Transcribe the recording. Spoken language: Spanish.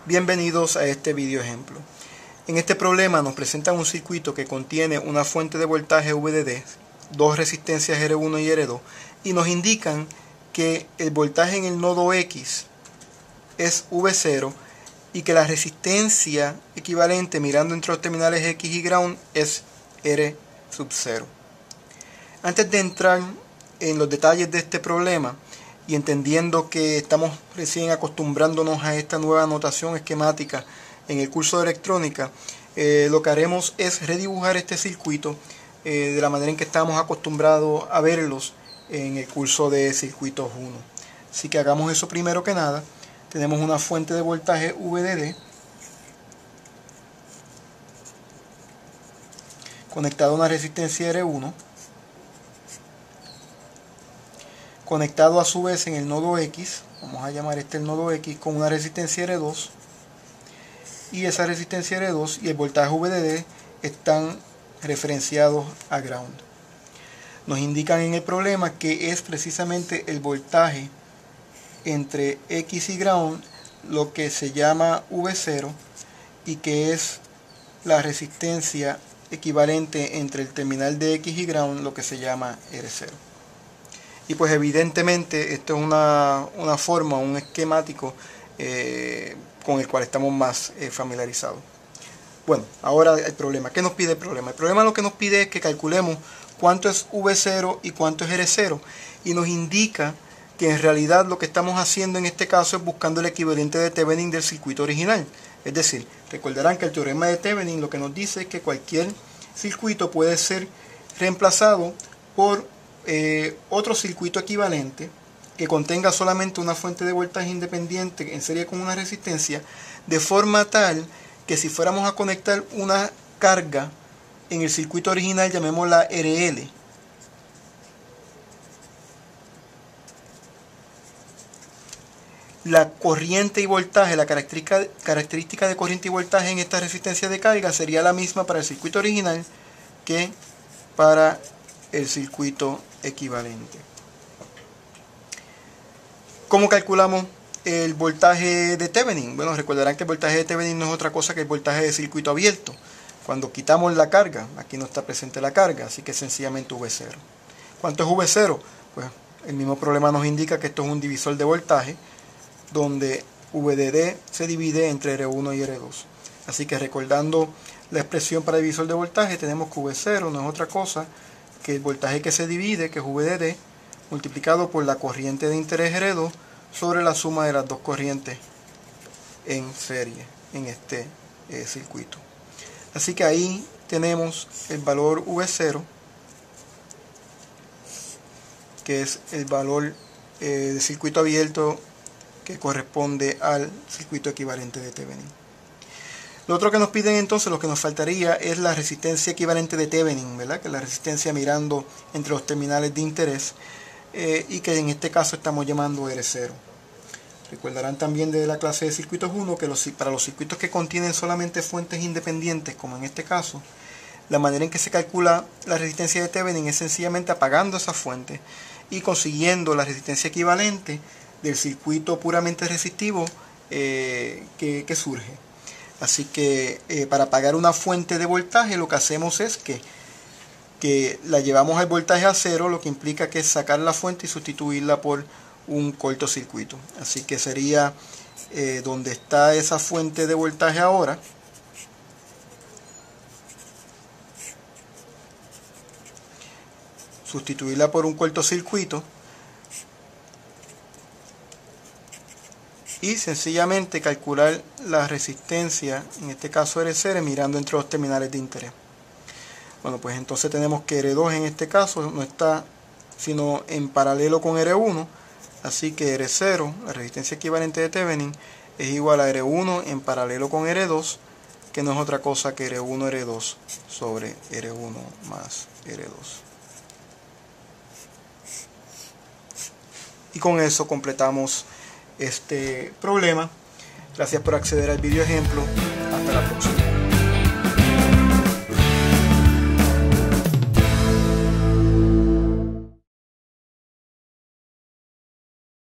Bienvenidos a este video ejemplo. En este problema nos presentan un circuito que contiene una fuente de voltaje VDD, dos resistencias R1 y R2 y nos indican que el voltaje en el nodo X es V0 y que la resistencia equivalente mirando entre los terminales X y ground es R sub 0. Antes de entrar en los detalles de este problema y entendiendo que estamos recién acostumbrándonos a esta nueva notación esquemática en el curso de electrónica, lo que haremos es redibujar este circuito de la manera en que estamos acostumbrados a verlos en el curso de circuitos 1. Así que hagamos eso primero que nada. Tenemos una fuente de voltaje VDD conectada a una resistencia R1, conectado a su vez en el nodo X, vamos a llamar este el nodo X, con una resistencia R2, y esa resistencia R2 y el voltaje VDD están referenciados a ground. Nos indican en el problema que es precisamente el voltaje entre X y ground lo que se llama V0 y que es la resistencia equivalente entre el terminal de X y ground lo que se llama R0. Y pues evidentemente esto es una forma, un esquemático con el cual estamos más familiarizados. Bueno, ahora el problema. ¿Qué nos pide el problema? El problema lo que nos pide es que calculemos cuánto es V0 y cuánto es R0. Y nos indica que en realidad lo que estamos haciendo en este caso es buscando el equivalente de Thevenin del circuito original. Es decir, recordarán que el teorema de Thevenin lo que nos dice es que cualquier circuito puede ser reemplazado por otro circuito equivalente que contenga solamente una fuente de voltaje independiente en serie con una resistencia, de forma tal que si fuéramos a conectar una carga en el circuito original, llamémosla RL, la corriente y voltaje, la característica de corriente y voltaje en esta resistencia de carga sería la misma para el circuito original que para el circuito equivalente. ¿Cómo calculamos el voltaje de Thevenin? Bueno, recordarán que el voltaje de Thevenin no es otra cosa que el voltaje de circuito abierto. Cuando quitamos la carga, aquí no está presente la carga, así que sencillamente V0. ¿Cuánto es V0? Pues el mismo problema nos indica que esto es un divisor de voltaje, donde VDD se divide entre R1 y R2. Así que recordando la expresión para divisor de voltaje, tenemos que V0 no es otra cosa que el voltaje que se divide, que es VDD, multiplicado por la corriente de interés R2 sobre la suma de las dos corrientes en serie en este circuito. Así que ahí tenemos el valor V0, que es el valor de circuito abierto que corresponde al circuito equivalente de Thevenin. Lo otro que nos piden entonces, lo que nos faltaría es la resistencia equivalente de Thevenin, ¿verdad? Que es la resistencia mirando entre los terminales de interés y que en este caso estamos llamando R0. Recordarán también de la clase de circuitos 1 que para los circuitos que contienen solamente fuentes independientes, como en este caso, la manera en que se calcula la resistencia de Thevenin es sencillamente apagando esa fuente y consiguiendo la resistencia equivalente del circuito puramente resistivo que surge. Así que para apagar una fuente de voltaje lo que hacemos es que la llevamos al voltaje a cero, lo que implica que es sacar la fuente y sustituirla por un cortocircuito. Así que sería donde está esa fuente de voltaje ahora, sustituirla por un cortocircuito y sencillamente calcular la resistencia, en este caso R0, mirando entre los terminales de interés. Bueno, pues entonces tenemos que R2 en este caso no está sino en paralelo con R1, así que R0, la resistencia equivalente de Thevenin, es igual a R1 en paralelo con R2, que no es otra cosa que R1 R2 sobre R1 más R2. Y con eso completamos este problema. Gracias por acceder al video ejemplo. Hasta la próxima.